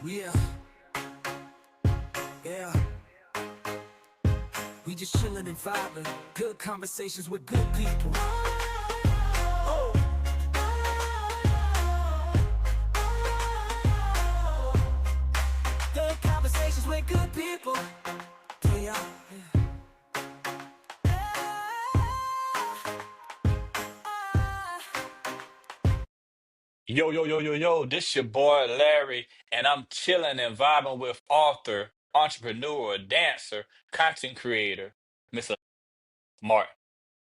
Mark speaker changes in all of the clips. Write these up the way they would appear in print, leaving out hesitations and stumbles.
Speaker 1: Yeah, yeah. We just chillin' and vibing. Good conversations with good people. Oh, good conversations with good people. Yeah,
Speaker 2: Yo, yo, yo, yo, yo, this your boy Larry, and I'm chilling and vibing with author, entrepreneur, dancer, content creator, Mr. Martin.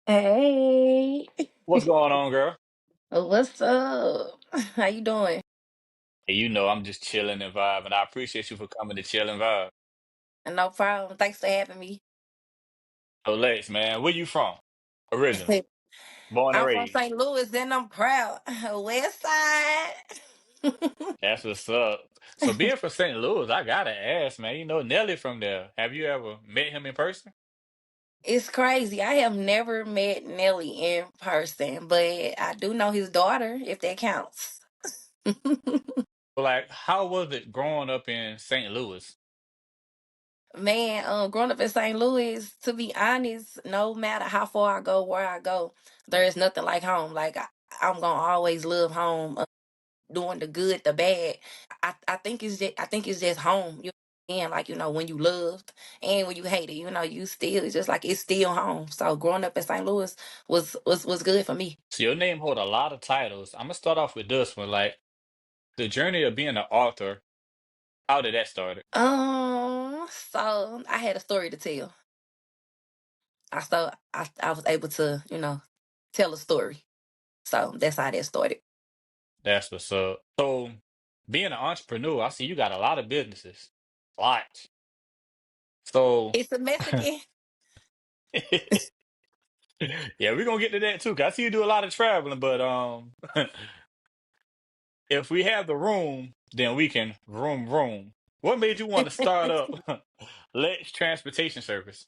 Speaker 3: Hey,
Speaker 2: What's going on, girl?
Speaker 3: what's up? How you doing?
Speaker 2: Hey, you know I'm just chilling and vibing. I appreciate you for coming to chill and vibe.
Speaker 3: No problem. Thanks for having me.
Speaker 2: So, Lex, man, where you from? Originally, born and
Speaker 3: I'm from
Speaker 2: raised.
Speaker 3: St. Louis and I'm proud. West Side.
Speaker 2: That's what's up. So, being from St. Louis, I gotta ask, man. You know Nelly from there. Have you ever met him in person?
Speaker 3: It's crazy. I have never met Nelly in person, but I do know his daughter, if that counts.
Speaker 2: Like, how was it growing up in St. Louis?
Speaker 3: Man, growing up in St. Louis, to be honest, no matter how far I go, where I go, there is nothing like home. I'm gonna always love home, doing the good, the bad. I think it's just home. And like when you loved and when you hated, you still it's just like it's still home. So growing up in St. Louis was good for me.
Speaker 2: So your name hold a lot of titles. I'm gonna start off with this one. Like the journey of being an author. How did that start?
Speaker 3: So I had a story to tell. I was able to tell a story. So that's how that started.
Speaker 2: That's what's up. So being an entrepreneur, I see you got a lot of businesses. Lots. So
Speaker 3: It's a Mexican.
Speaker 2: yeah, we're gonna get to that too. 'Cause I see you do a lot of traveling, but if we have the room, then we can room. What made you want to start up Let's Transportation Service?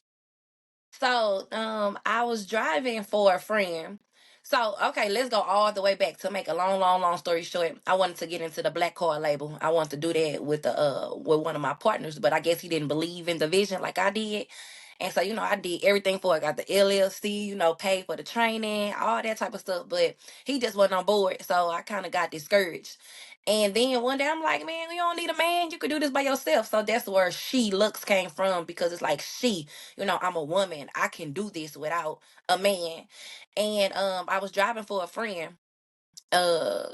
Speaker 3: So, I was driving for a friend. So, okay, let's go all the way back to make a long story short. I wanted to get into the black card label. I wanted to do that with one of my partners, but I guess he didn't believe in the vision like I did. And so, I did everything for it. I got the LLC, paid for the training, all that type of stuff. But he just wasn't on board. So I kind of got discouraged. And then one day I'm like, man, you don't need a man. You could do this by yourself. So that's where she looks came from because it's like I'm a woman. I can do this without a man. And I was driving for a friend.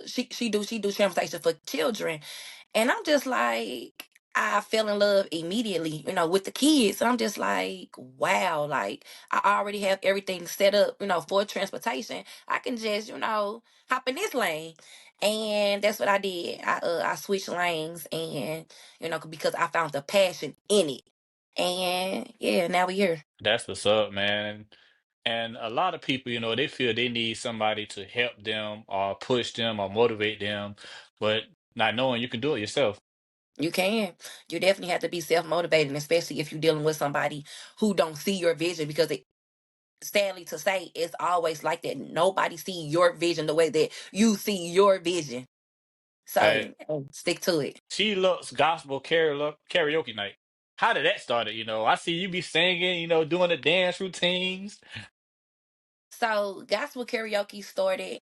Speaker 3: She do transportation for children. And I'm just like, I fell in love immediately, with the kids. And I'm just like, wow, like I already have everything set up, for transportation. I can just, hop in this lane. And that's what I did. I switched lanes and, because I found the passion in it. And yeah, now we here.
Speaker 2: That's what's up, man. And a lot of people, they feel they need somebody to help them or push them or motivate them, but not knowing you can do it yourself.
Speaker 3: You can. You definitely have to be self motivated, especially if you're dealing with somebody who don't see your vision. Because sadly to say, it's always like that. Nobody see your vision the way that you see your vision.
Speaker 2: Right?
Speaker 3: So stick to it.
Speaker 2: She looks gospel karaoke night. How did that start? I see you be singing, doing the dance routines.
Speaker 3: So gospel karaoke started.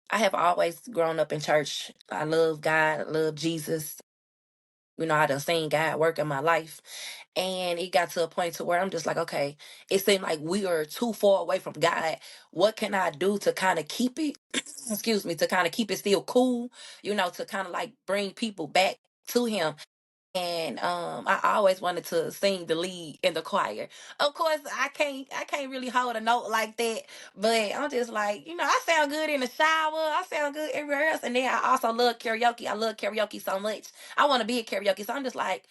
Speaker 3: I have always grown up in church. I love God. I love Jesus. I done seen God work in my life. And it got to a point to where I'm just like, okay, it seemed like we are too far away from God. What can I do to kind of keep it, excuse me, to kind of keep it still cool, to kind of like bring people back to him. And I always wanted to sing the lead in the choir. Of course, I can't really hold a note like that, but I'm just like, I sound good in the shower. I sound good everywhere else. And then I also love karaoke. I love karaoke so much. I want to be a karaoke. So I'm just like,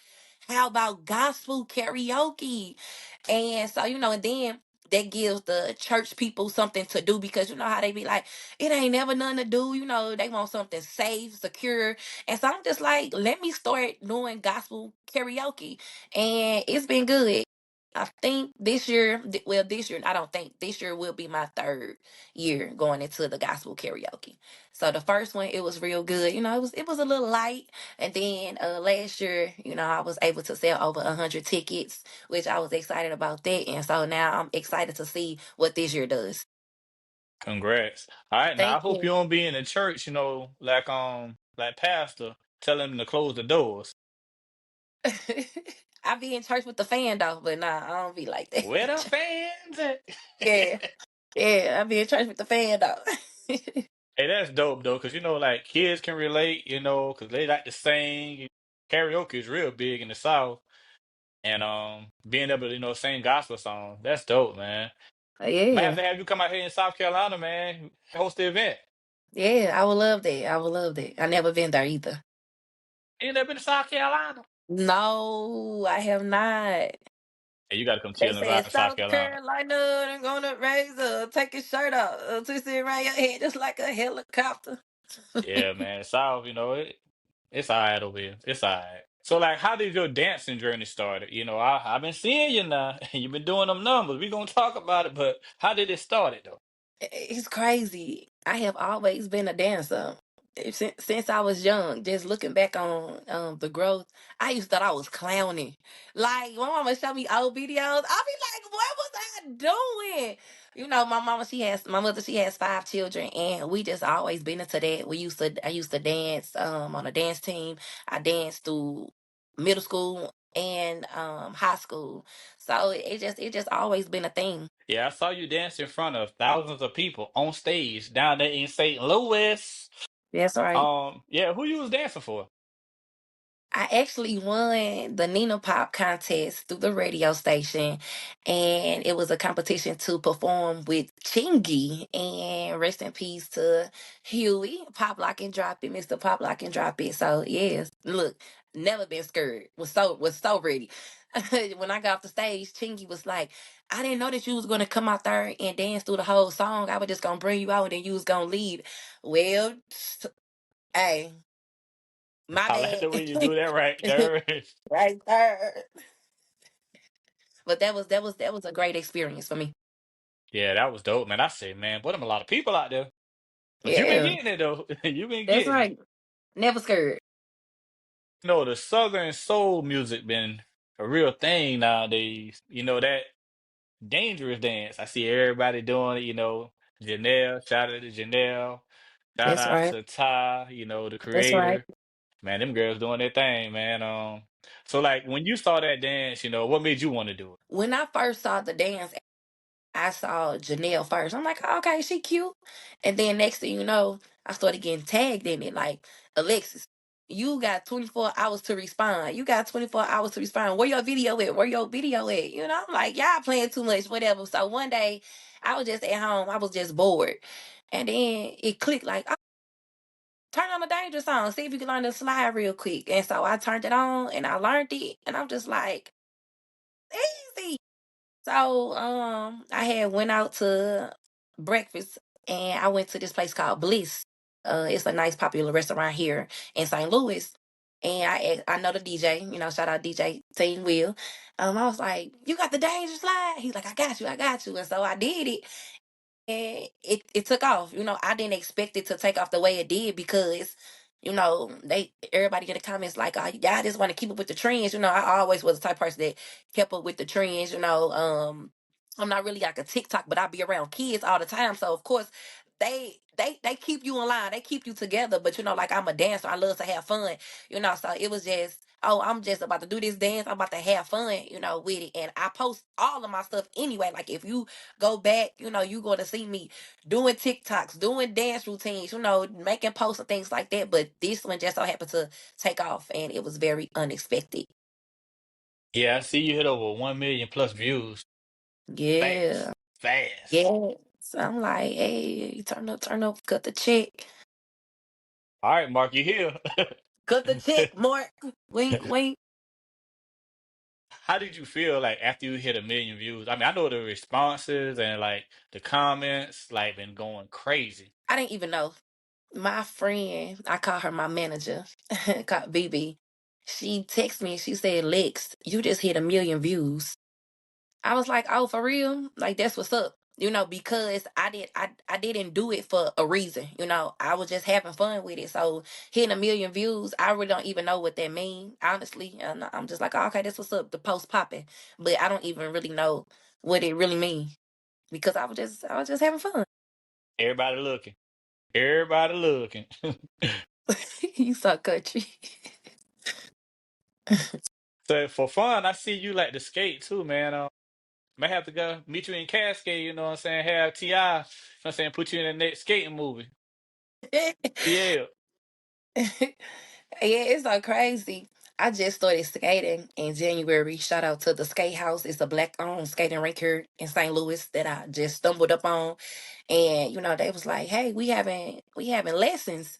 Speaker 3: how about gospel karaoke? And so, and then that gives the church people something to do because you know how they be like, it ain't never nothing to do. They want something safe, secure. And so I'm just like, let me start doing gospel karaoke. And it's been good. I think this year, well, this year, I don't think this year will be my third year going into the gospel karaoke. So the first one, it was real good. It was a little light, and then last year, I was able to sell over 100 tickets, which I was excited about that, and so now I'm excited to see what this year does.
Speaker 2: Congrats. All right, now I
Speaker 3: Thank
Speaker 2: hope you
Speaker 3: you.
Speaker 2: don't be in the church, like pastor, telling them to close the doors.
Speaker 3: I be in church with the fan though, but nah, I don't be like
Speaker 2: Where the
Speaker 3: that.
Speaker 2: fans at?
Speaker 3: Yeah, yeah, I be in church with the fan though.
Speaker 2: Hey, that's dope though, because like kids can relate, because they like to sing. Karaoke is real big in the South, and being able to sing gospel songs, that's dope, man. Might have
Speaker 3: Yeah,
Speaker 2: to have you come out here in South Carolina, man. Host the event.
Speaker 3: yeah, I would love that. I would love that. I never been there either.
Speaker 2: You ain't never been to South Carolina?
Speaker 3: No, I have not.
Speaker 2: Hey, you got to come
Speaker 3: They
Speaker 2: chill and ride
Speaker 3: said
Speaker 2: in South
Speaker 3: South
Speaker 2: Carolina.
Speaker 3: Carolina, they're gonna raise take his shirt off, twist it around your head just like a helicopter.
Speaker 2: Yeah, man. South, it's all right over here. It's all right. So, like, how did your dancing journey started? I've been seeing you now. You've been doing them numbers. We gonna talk about it, but how did it start it though?
Speaker 3: It's crazy. I have always been a dancer. Since I was young, just looking back on the growth, I used to thought I was clowning. Like my mama showed me old videos, I'll be like, "What was I doing?" My mother, she has 5 children, and we just always been into that. I used to dance on a dance team. I danced through middle school and high school, so it just always been a thing.
Speaker 2: Yeah, I saw you dance in front of thousands of people on stage down there in St. Louis.
Speaker 3: That's right.
Speaker 2: Yeah, who you was dancing for?
Speaker 3: I actually won the Nina Pop contest through the radio station, and it was a competition to perform with Chingy. And rest in peace to Huey, Pop Lock and Drop It, Mr. Pop Lock and Drop It. So yes, look, never been scared. Was so ready. When I got off the stage, Chingy was like, "I didn't know that you was gonna come out there and dance through the whole song. I was just gonna bring you out and then you was gonna lead." Well, hey, my
Speaker 2: I like
Speaker 3: bad.
Speaker 2: the way you do that right there.
Speaker 3: Right there. But that was a great experience for me.
Speaker 2: Yeah, that was dope, man. I say, man, but them a lot of people out there. But you been
Speaker 3: Yeah,
Speaker 2: getting it though. You been
Speaker 3: that's
Speaker 2: getting it.
Speaker 3: right. Never scared.
Speaker 2: The Southern soul music been a real thing nowadays. That dangerous dance. I see everybody doing it, Janelle, shout out to Janelle. Shout
Speaker 3: That's
Speaker 2: out
Speaker 3: right.
Speaker 2: to Ty, the
Speaker 3: That's right.
Speaker 2: creator. Man, them girls doing their thing, man. So like when you saw that dance, what made you want to do it?
Speaker 3: When I first saw the dance, I saw Janelle first. I'm like, "Oh, okay, she cute." And then next thing you know, I started getting tagged in it. Like, Alexis, you got 24 hours to respond. You got 24 hours to respond. Where your video at? Where your video at? I'm like, y'all playing too much, whatever. So one day, I was just at home. I was just bored. And then it clicked like, turn on the danger song, see if you can learn the slide real quick. And so I turned it on and I learned it, and I'm just like, easy. So I had went out to breakfast, and I went to this place called Bliss. It's a nice popular restaurant here in St. Louis. And I know the DJ, shout out DJ Team Will. I was like, "You got the danger slide?" He's like, I got you." And so I did it, and it took off. I didn't expect it to take off the way it did, because they everybody in the comments like, "Oh, y'all just want to keep up with the trends." I always was the type of person that kept up with the trends. I'm not really like a TikTok, but I be around kids all the time, so of course they keep you in line, they keep you together. But like, I'm a dancer, I love to have fun. So it was just, "Oh, I'm just about to do this dance, I'm about to have fun," with it. And I post all of my stuff anyway. Like, if you go back, you going to see me doing TikToks, doing dance routines, making posts and things like that. But this one just so happened to take off, and it was very unexpected.
Speaker 2: Yeah, I see you hit over 1 million plus views.
Speaker 3: Yeah.
Speaker 2: Fast. Fast.
Speaker 3: Yeah. So I'm like, "Hey, turn up, cut the check.
Speaker 2: All right, Mark, you here.
Speaker 3: Cut the check, Mark. Wink, wink."
Speaker 2: How did you feel like after you hit 1 million views? I mean, I know the responses and like the comments like been going crazy.
Speaker 3: I didn't even know. My friend, I call her my manager, called BB. She texted me and she said, "Lex, you just hit 1 million views." I was like, oh, for real? Like that's what's up. Because I didn't do it for a reason. I was just having fun with it. So hitting 1 million views, I really don't even know what that mean, honestly. And I'm just like, oh, okay, that's what's up. The post popping, but I don't even really know what it really mean because I was just having fun.
Speaker 2: Everybody looking. Everybody looking.
Speaker 3: You so country.
Speaker 2: So for fun, I see you like to skate too, man. May have to go meet you in Cascade, you know what I'm saying? Have T.I., you know what I'm saying, put you in the next skating movie. Yeah.
Speaker 3: Yeah, it's so crazy. I just started skating in January. Shout out to the Skate House. It's a black owned skating rink here in St. Louis that I just stumbled up on. And they was like, "Hey, we having lessons."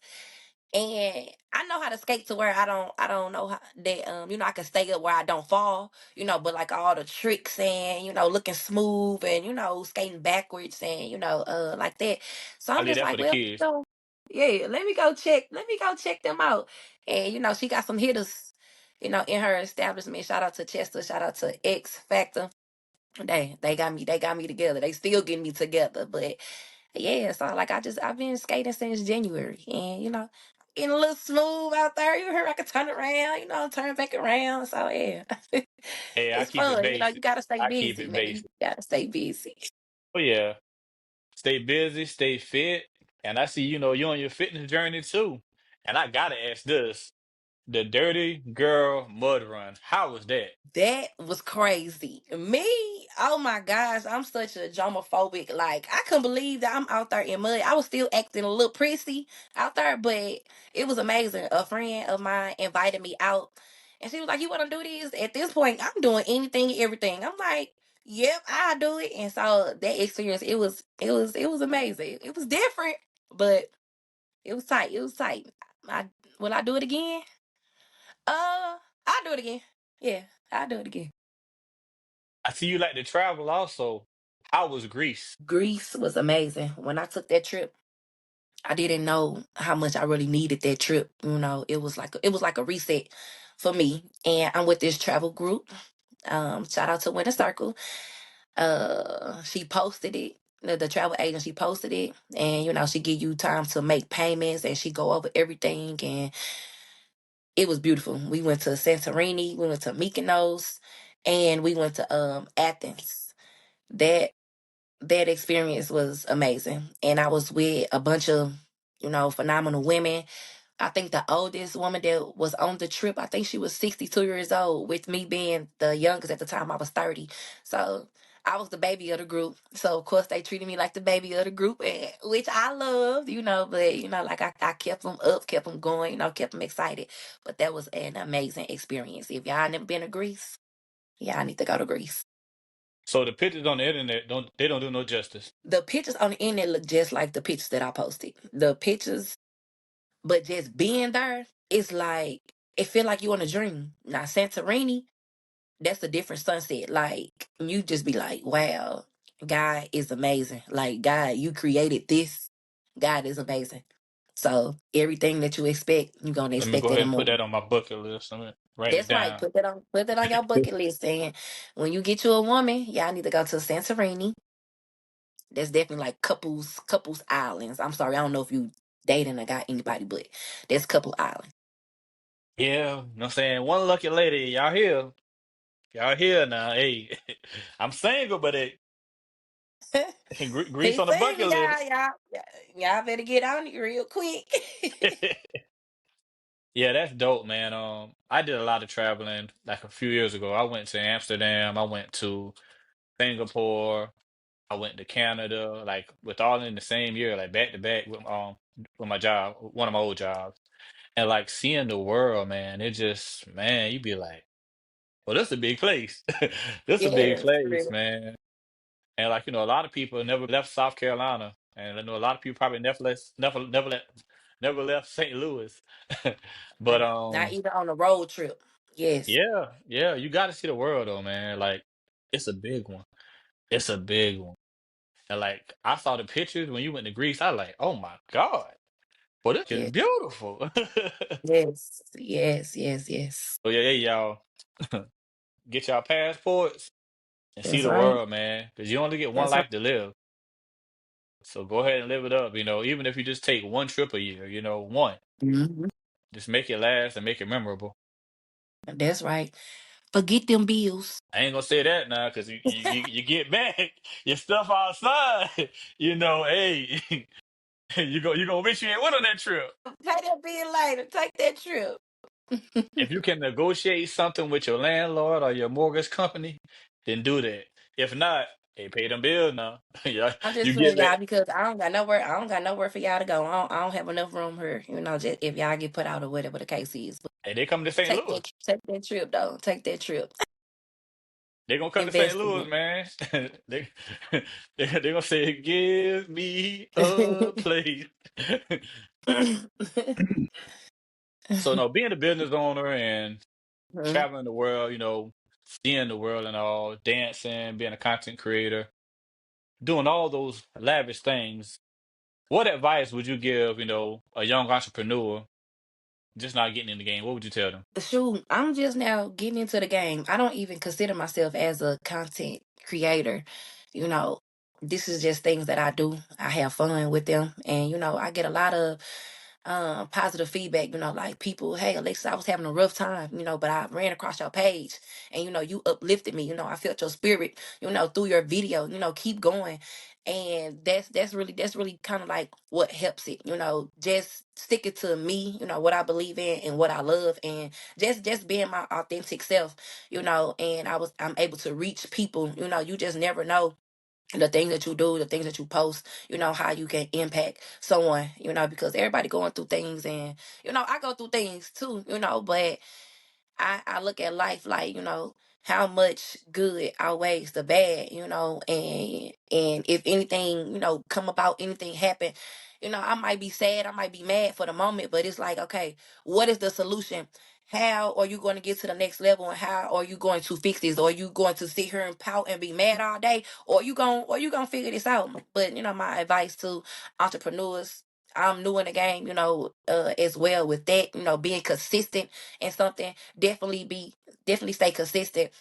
Speaker 3: And I know how to skate to where I don't know how that I can stay up where I don't fall, but like all the tricks and looking smooth and skating backwards and like that. So
Speaker 2: I
Speaker 3: I'm
Speaker 2: leave
Speaker 3: just
Speaker 2: that for
Speaker 3: like,
Speaker 2: the
Speaker 3: well,
Speaker 2: kids.
Speaker 3: yeah, let me go check them out. And she got some hitters, in her establishment. Shout out to Chester, shout out to X Factor. They got me together. They still getting me together. But yeah, so like I've been skating since January, and getting a little smooth out there. You heard I can turn around, turn back around. So yeah,
Speaker 2: Hey, I
Speaker 3: it's
Speaker 2: keep it
Speaker 3: fun. You
Speaker 2: basic.
Speaker 3: gotta stay
Speaker 2: I keep
Speaker 3: busy,
Speaker 2: it
Speaker 3: man. You
Speaker 2: basic.
Speaker 3: gotta stay busy.
Speaker 2: Oh yeah. Stay busy, stay fit. And I see, you on your fitness journey too. And I gotta ask this. The Dirty Girl Mud Run. How was that?
Speaker 3: That was crazy. Me, oh my gosh, I'm such a germophobic. Like, I couldn't believe that I'm out there in mud. I was still acting a little prissy out there, but it was amazing. A friend of mine invited me out, and she was like, "You want to do this?" At this point, I'm doing anything, and everything. I'm like, "Yep, I do it." And so that experience, it was amazing. It was different, but it was tight. It was tight. I Will I do it again? I'll do it again. Yeah, I'll do it again.
Speaker 2: I see you like to travel also. How was Greece?
Speaker 3: Greece was amazing. When I took that trip, I didn't know how much I really needed that trip. It was like a reset for me. And I'm with this travel group. Shout out to Winter Circle. She posted it. The travel agency posted it, and she give you time to make payments, and she go over everything, and it was beautiful. We went to Santorini, we went to Mykonos, and we went to Athens. That that experience was amazing. And I was with a bunch of, phenomenal women. I think the oldest woman that was on the trip, I think she was 62 years old, with me being the youngest at the time. I was 30. So I was the baby of the group. So of course they treated me like the baby of the group, and which I loved, but like I kept them up, kept them going, kept them excited. But that was an amazing experience. If y'all never been to Greece, yeah, I need to go to Greece.
Speaker 2: So the pictures on the internet don't do no justice.
Speaker 3: The pictures on the internet look just like the pictures that I posted. The pictures, but just being there, it's like it feel like you in a dream. Now Santorini, that's a different sunset. Like you just be like, wow, God is amazing. Like God, you created this. God is amazing. So everything that you expect, you're gonna
Speaker 2: Let me
Speaker 3: expect
Speaker 2: go
Speaker 3: it
Speaker 2: ahead
Speaker 3: and
Speaker 2: and put
Speaker 3: more.
Speaker 2: that on my bucket list. Let me write it
Speaker 3: That's right.
Speaker 2: down.
Speaker 3: Put that on your bucket list. And when you get you a woman, y'all need to go to Santorini. That's definitely like couples islands. I'm sorry, I don't know if you dating or got anybody, but that's couple island.
Speaker 2: Yeah, you know what I'm saying? One lucky lady, y'all here. Y'all here now. Hey, I'm single, but it Greece
Speaker 3: He's
Speaker 2: on the
Speaker 3: single,
Speaker 2: bucket
Speaker 3: y'all.
Speaker 2: list.
Speaker 3: Y'all better get on it real quick.
Speaker 2: Yeah, that's dope, man. I did a lot of traveling like a few years ago. I went to Amsterdam, I went to Singapore, I went to Canada, like with all in the same year, like back to back with my job, one of my old jobs. And like seeing the world, man, it just man, you be like, well, this is a big place. This is a big
Speaker 3: Yes, for
Speaker 2: place,
Speaker 3: real.
Speaker 2: man. And like, a lot of people never left South Carolina. And I know a lot of people probably never left St. Louis. But
Speaker 3: Not even on a road trip. Yes.
Speaker 2: yeah, yeah, you got to see the world though, man. Like, it's a big one. It's a big one. And like, I saw the pictures when you went to Greece. I like, oh my God, well, this is
Speaker 3: Yes.
Speaker 2: beautiful.
Speaker 3: Yes. Yes. Yes. Yes.
Speaker 2: So yeah, hey, y'all, get y'all passports. and see
Speaker 3: That's
Speaker 2: the
Speaker 3: right.
Speaker 2: world, man. Because you only get one
Speaker 3: That's right.
Speaker 2: life to live. So go ahead and live it up. Even if you just take one trip a year, one.
Speaker 3: Mhm.
Speaker 2: Just make it last and make it memorable.
Speaker 3: That's right. Forget them bills.
Speaker 2: I ain't gonna say that now, because you get back your stuff outside. Hey, you gonna wish you ain't went on that trip.
Speaker 3: Pay that bill later. Take that trip.
Speaker 2: If you can negotiate something with your landlord or your mortgage company, then do that. If not, hey, pay them bills now. Yeah,
Speaker 3: I'm
Speaker 2: you
Speaker 3: just
Speaker 2: get
Speaker 3: playing
Speaker 2: back.
Speaker 3: y'all because I don't got nowhere. I don't got nowhere for y'all to go. I don't have enough room here. Just if y'all get put out or whatever the case is. But
Speaker 2: Hey, they come to St. Louis.
Speaker 3: take that trip though. Take that trip.
Speaker 2: They gonna come to St.
Speaker 3: Invest
Speaker 2: Louis,
Speaker 3: in
Speaker 2: man. they they gonna say, "Give me a place."
Speaker 3: it.
Speaker 2: So no, being a business owner and
Speaker 3: Mhm.
Speaker 2: traveling the world, seeing the world and all, dancing, being a content creator, doing all those lavish things. What advice would you give, a young entrepreneur just not getting in the game? What would you tell them?
Speaker 3: Shoot, I'm just now getting into the game. I don't even consider myself as a content creator. You know, this is just things that I do. I have fun with them, and I get a lot of positive feedback. Like people, hey Alexis, I was having a rough time. But I ran across your page, and you uplifted me. I felt your spirit. Through your video. Keep going. And that's really kind of like what helps it. Just stick it to me. What I believe in and what I love, and just being my authentic self. And I'm able to reach people. You just never know the things that you do, the things that you post, how you can impact someone, because everybody going through things, and I go through things too, but I look at life like, how much good outweighs the bad, and if anything, come about, anything happen, I might be sad, I might be mad for the moment, but it's like, okay, what is the solution? How are you going to get to the next level, and how are you going to fix this? Or are you going to sit here and pout and be mad all day? Or you gonna figure this out? But my advice to entrepreneurs, I'm new in the game, as well with that, being consistent and something, definitely stay consistent,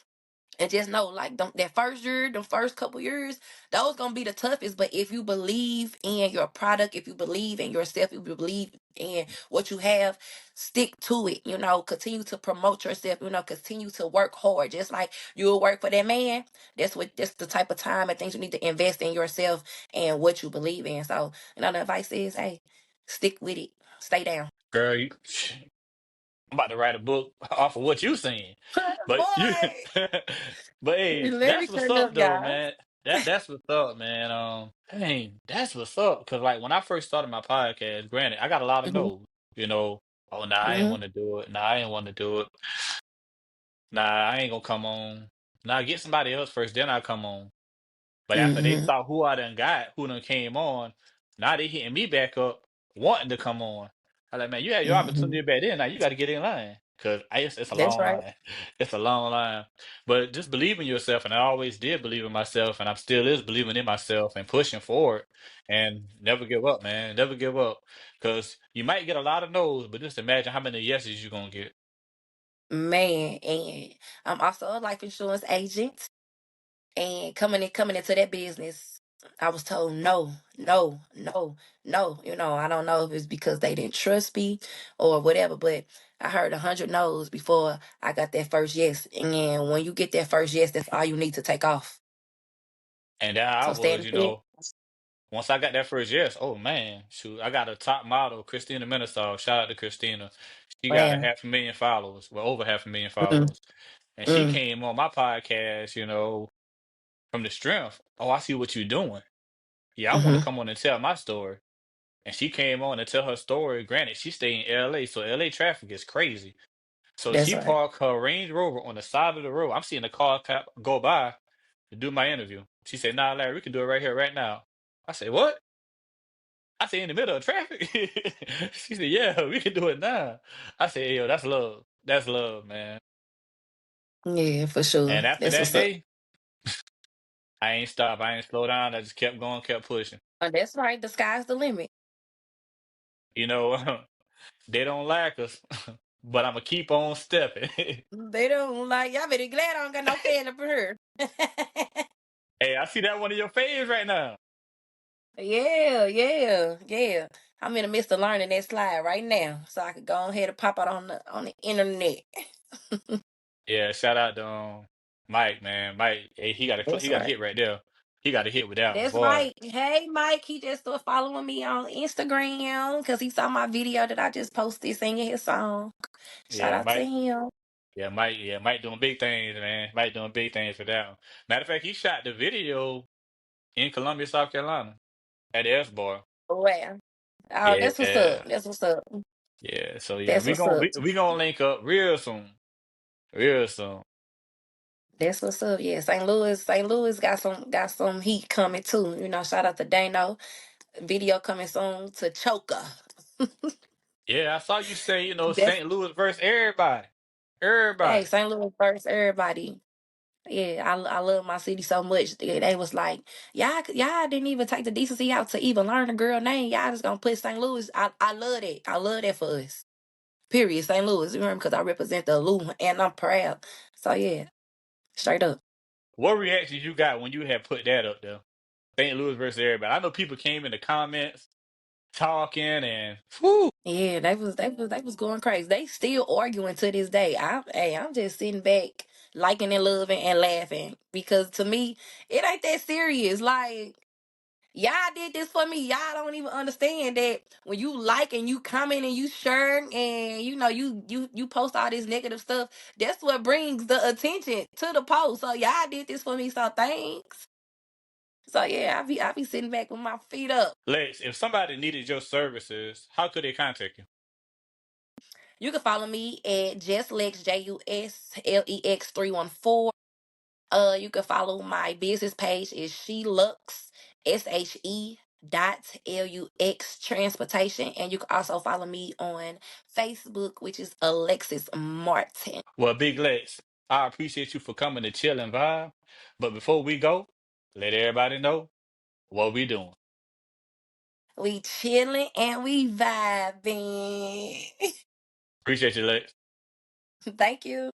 Speaker 3: and just know, like, that first year, the first couple years, those gonna be the toughest. But if you believe in your product, if you believe in yourself, if you believe in what you have, stick to it. Continue to promote yourself. Continue to work hard, just like you'll work for that man. That's the type of time and things you need to invest in yourself and what you believe in. So, the advice is, hey, stick with it, stay down.
Speaker 2: Girl, I'm about to write a book off of what you saying. But you
Speaker 3: Boy,
Speaker 2: but hey,
Speaker 3: let me
Speaker 2: that's what's
Speaker 3: turn
Speaker 2: up
Speaker 3: up,
Speaker 2: though,
Speaker 3: y'all.
Speaker 2: man. That's what's up, man. Hey, that's what's up. Cause like when I first started my podcast, granted, I got a lot of
Speaker 3: Hmm.
Speaker 2: no's, oh nah, I ain't
Speaker 3: Hmm.
Speaker 2: wanna do it. Nah, I ain't wanna do it. Nah, I ain't gonna come on. Nah, get somebody else first, then I come on. But after they
Speaker 3: Hmm.
Speaker 2: saw who I done got, who done came on, now they hitting me back up, wanting to come on. I like, man, you had your
Speaker 3: Hmm.
Speaker 2: opportunity back then. Now you got to get in line, cause it's a
Speaker 3: That's
Speaker 2: long
Speaker 3: right.
Speaker 2: line. It's a long line. But just believe in yourself, and I always did believe in myself, and I'm still is believing in myself and pushing forward, and never give up, man. Never give up, cause you might get a lot of no's, but just imagine how many yeses you gonna get.
Speaker 3: Man, and I'm also a life insurance agent. And coming into that business, I was told no, no, no, no. I don't know if it's because they didn't trust me or whatever, but I heard 100 no's before I got that first yes. And when you get that first yes, that's all you need to take off.
Speaker 2: And that I
Speaker 3: So
Speaker 2: was,
Speaker 3: stand fit.
Speaker 2: once I got that first yes, oh man, shoot, I got a top model, Christina Minister. Shout out to Christina. She got a
Speaker 3: Wow.
Speaker 2: 500,000 followers, well, over 500,000
Speaker 3: Mm,
Speaker 2: followers. And she
Speaker 3: mm,
Speaker 2: came on my podcast, from the strength. Oh, I see what you're doing. Yeah, I want to
Speaker 3: hmm.
Speaker 2: come on and tell my story. And she came on and tell her story. Granted, she stayed in LA, so LA traffic is crazy. So
Speaker 3: That's
Speaker 2: she
Speaker 3: right.
Speaker 2: parked her Range Rover on the side of the road. I'm seeing the car go by to do my interview. She said, "Nah, Larry, we can do it right here, right now." I said, "What?" I said, "In the middle of traffic." She said, "Yeah, we can do it now." I said, "Hey, yo, that's love. That's love, man."
Speaker 3: Yeah, for sure.
Speaker 2: And after
Speaker 3: That's
Speaker 2: that
Speaker 3: what's up.
Speaker 2: day, I ain't stopped. I ain't slow down. I just kept going, kept pushing.
Speaker 3: That's right. The sky's the limit.
Speaker 2: You know, they don't like us, but I'm gonna keep on stepping.
Speaker 3: They don't like y'all. Better glad I don't got no fan up in here.
Speaker 2: Hey, I see that one of your faves right now.
Speaker 3: Yeah, yeah, yeah. I'm in the midst of learning that slide right now, so I could go ahead and pop out on the internet.
Speaker 2: Yeah, shout out to Mike, man. Mike, hey,
Speaker 3: That's
Speaker 2: he got a
Speaker 3: right.
Speaker 2: hit right there. He got a hit with that one,
Speaker 3: That's
Speaker 2: boy.
Speaker 3: right. Hey, Mike, he just started following me on Instagram because he saw my video that I just posted singing his song. Shout
Speaker 2: Yeah,
Speaker 3: out to
Speaker 2: Mike.
Speaker 3: him.
Speaker 2: Mike doing big things, man. Mike doing big things for that one. Matter of fact, he shot the video in Columbia, South Carolina, at the S Bar.
Speaker 3: Well, oh, that's what's up.
Speaker 2: Yeah,
Speaker 3: That's what's up.
Speaker 2: yeah. So yeah,
Speaker 3: That's what's up.
Speaker 2: we gonna link up real soon, real soon.
Speaker 3: That's what's up. Yeah, St. Louis got some heat coming too. Shout out to Dano. Video coming soon to Choker.
Speaker 2: Yeah, I saw you say,
Speaker 3: That's
Speaker 2: St. Louis versus everybody, everybody.
Speaker 3: Hey, St. Louis first, everybody. Yeah, I love my city so much. They was like, y'all didn't even take the decency out to even learn the girl name. Y'all just gonna put St. Louis. I love that. I love that for us. Period. St. Louis. You remember because I represent the Lou and I'm proud. So yeah, straight up.
Speaker 2: What reactions you got when you had put that up there? St. Louis versus everybody. I know people came in the comments talking and whew.
Speaker 3: Yeah, they was going crazy. They still arguing to this day. I'm just sitting back, liking and loving and laughing because to me, it ain't that serious. Like y'all did this for me. Y'all don't even understand that when you like and you comment and you share and you post all this negative stuff, that's what brings the attention to the post. So y'all did this for me, so thanks. So yeah, I be sitting back with my feet up.
Speaker 2: Lex, if somebody needed your services, how could they contact you?
Speaker 3: You can follow me at JustLex JUSLEX 314. You can follow my business page is She Lux SHE.LUX Transportation, and you can also follow me on Facebook, which is Alexis Martin.
Speaker 2: Well, Big Lex, I appreciate you for coming to chill and vibe. But before we go, let everybody know what we doing.
Speaker 3: We chilling and we vibing.
Speaker 2: Appreciate you, Lex.
Speaker 3: Thank you.